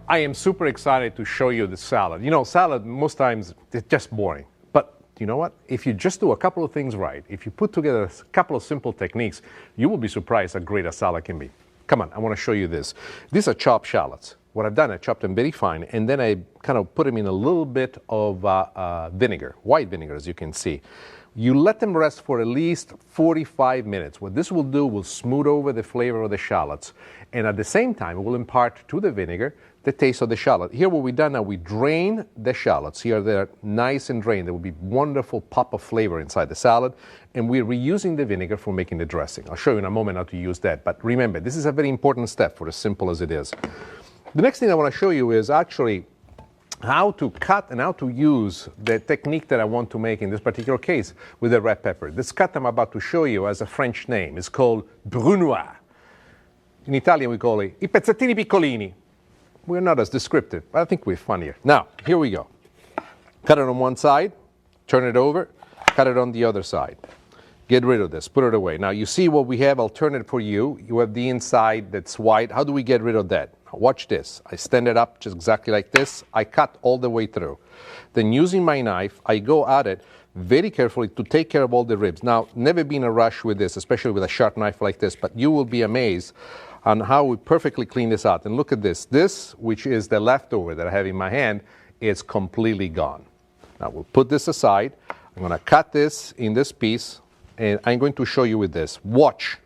I am super excited to show you the salad. You know, salad most times it's just boring. But you know what? If you just do a couple of things right, if you put together a couple of simple techniques, you will be surprised how great a salad can be. Come on, I want to show you this. These are chopped shallots. What I've done, I chopped them very fine, and then I kind of put them in a little bit of vinegar, white vinegar, as you can see. You let them rest for at least 45 minutes. What this will do will smooth over the flavor of the shallots, and at the same time, it will impart to the vinegar the taste of the shallot. Here what we've done now, we drain the shallots. Here they're nice and drained. There will be wonderful pop of flavor inside the salad, and we're reusing the vinegar for making the dressing. I'll show you in a moment how to use that, but remember, this is a very important step for as simple as it is. The next thing I want to show you is actually how to cut and how to use the technique that I want to make in this particular case with the red pepper. This cut I'm about to show you has a French name. It's called brunoise. In Italian we call it I pezzettini piccolini. We're not as descriptive, but I think we're funnier. Now, here we go. Cut it on one side, turn it over, cut it on the other side. Get rid of this, put it away. Now you see what we have alternate for you. You have the inside that's white. How do we get rid of that? Watch this. I stand it up just exactly like this. I cut all the way through. Then using my knife, I go at it very carefully to take care of all the ribs. Now, never been a rush with this, especially with a sharp knife like this, but you will be amazed on how we perfectly clean this out. And look at this. This, which is the leftover that I have in my hand, is completely gone. Now we'll put this aside. I'm going to cut this in this piece, and I'm going to show you with this. Watch.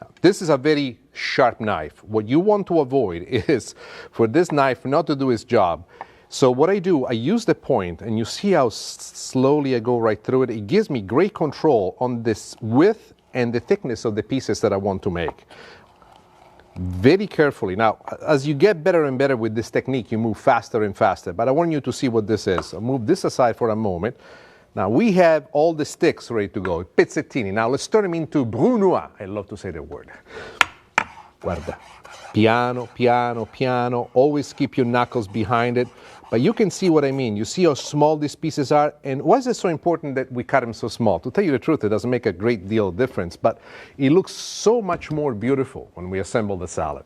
Now, this is a very sharp knife. What you want to avoid is for this knife not to do its job. So what I do, I use the point, and you see how slowly I go right through it. It gives me great control on this width and the thickness of the pieces that I want to make. Very carefully. Now, as you get better and better with this technique, you move faster and faster. But I want you to see what this is. I'll move this aside for a moment. Now, we have all the sticks ready to go, pezzettini. Now, let's turn them into brunoise. I love to say the word. Guarda. Piano, piano, piano. Always keep your knuckles behind it. But you can see what I mean. You see how small these pieces are. And why is it so important that we cut them so small? To tell you the truth, it doesn't make a great deal of difference. But it looks so much more beautiful when we assemble the salad.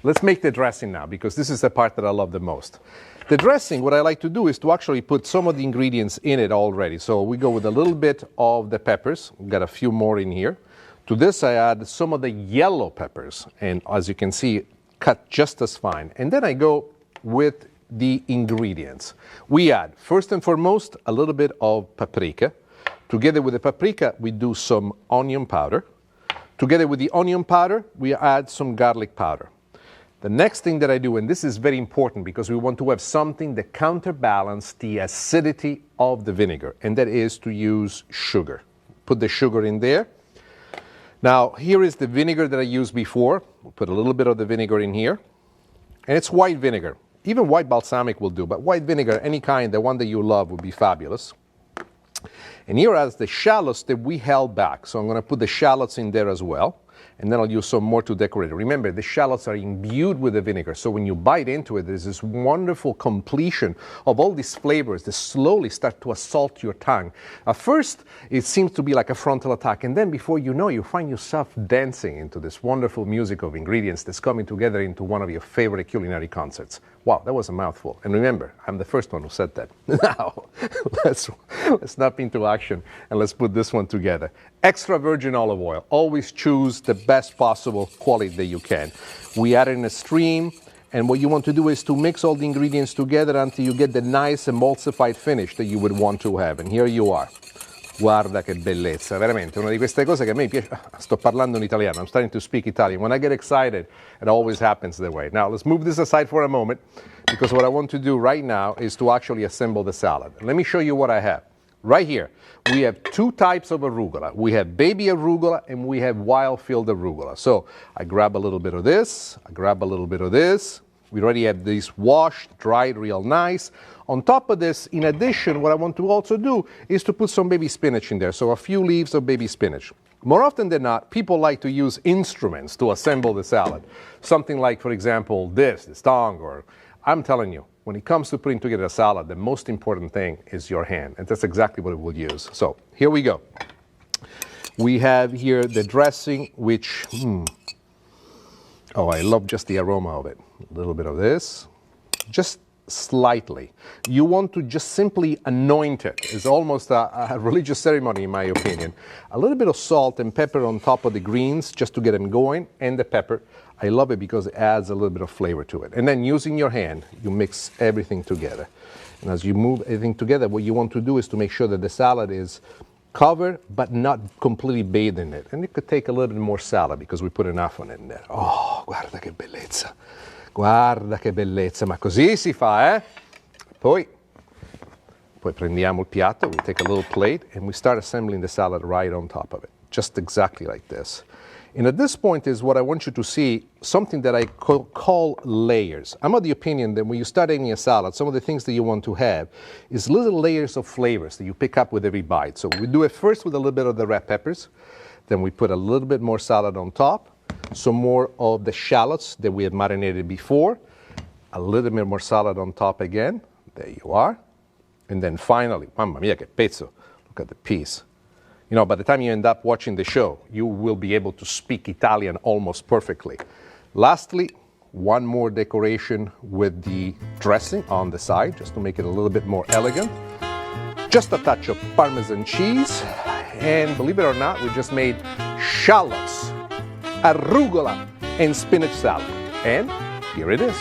Let's make the dressing now, because this is the part that I love the most. The dressing, what I like to do is to actually put some of the ingredients in it already. So we go with a little bit of the peppers. We've got a few more in here. To this I add some of the yellow peppers. And as you can see, cut just as fine. And then I go with the ingredients. We add, first and foremost, a little bit of paprika. Together with the paprika, we do some onion powder. Together with the onion powder, we add some garlic powder. The next thing that I do, and this is very important because we want to have something that counterbalances the acidity of the vinegar, and that is to use sugar. Put the sugar in there. Now, here is the vinegar that I used before. We'll put a little bit of the vinegar in here. And it's white vinegar. Even white balsamic will do, but white vinegar, any kind, the one that you love, would be fabulous. And here are the shallots that we held back. So I'm going to put the shallots in there as well. And then I'll use some more to decorate it. Remember, the shallots are imbued with the vinegar. So when you bite into it, there's this wonderful completion of all these flavors that slowly start to assault your tongue. At first, it seems to be like a frontal attack. And then before you know, you find yourself dancing into this wonderful music of ingredients that's coming together into one of your favorite culinary concerts. Wow, that was a mouthful. And remember, I'm the first one who said that. Now, let's snap into action and let's put this one together. Extra virgin olive oil. Always choose the best possible quality that you can. We add it in a stream, and what you want to do is to mix all the ingredients together until you get the nice emulsified finish that you would want to have. And here you are. Guarda che bellezza, veramente una di queste cose che a me piace. Sto parlando in italiano. I'm starting to speak Italian. When I get excited, it always happens that way. Now, let's move this aside for a moment, because what I want to do right now is to actually assemble the salad. Let me show you what I have. Right here, we have two types of arugula. We have baby arugula and we have wild-field arugula. So I grab a little bit of this, I grab a little bit of this. We already have these washed, dried real nice. On top of this, in addition, what I want to also do is to put some baby spinach in there. So a few leaves of baby spinach. More often than not, people like to use instruments to assemble the salad. Something like, for example, this tong, or I'm telling you, when it comes to putting together a salad, the most important thing is your hand, and that's exactly what we'll use. So here we go. We have here the dressing, which, oh, I love just the aroma of it. A little bit of this, just slightly. You want to just simply anoint it. It's almost a religious ceremony, in my opinion. A little bit of salt and pepper on top of the greens just to get them going, and the pepper. I love it because it adds a little bit of flavor to it. And then using your hand, you mix everything together. And as you move everything together, what you want to do is to make sure that the salad is covered but not completely bathed in it. And it could take a little bit more salad because we put enough on it in there. Oh, guarda che bellezza. Guarda che bellezza, ma così si fa, eh? Poi prendiamo il piatto, we take a little plate, and we start assembling the salad right on top of it, just exactly like this. And at this point is what I want you to see, something that I call layers. I'm of the opinion that when you start eating a salad, some of the things that you want to have is little layers of flavors that you pick up with every bite. So we do it first with a little bit of the red peppers, then we put a little bit more salad on top, some more of the shallots that we had marinated before, a little bit more salad on top again, there you are, and then finally, mamma mia che pezzo, look at the piece. You know, by the time you end up watching the show, you will be able to speak Italian almost perfectly. Lastly, one more decoration with the dressing on the side, just to make it a little bit more elegant. Just a touch of Parmesan cheese, and believe it or not, we just made shallots, arugula, and spinach salad. And here it is.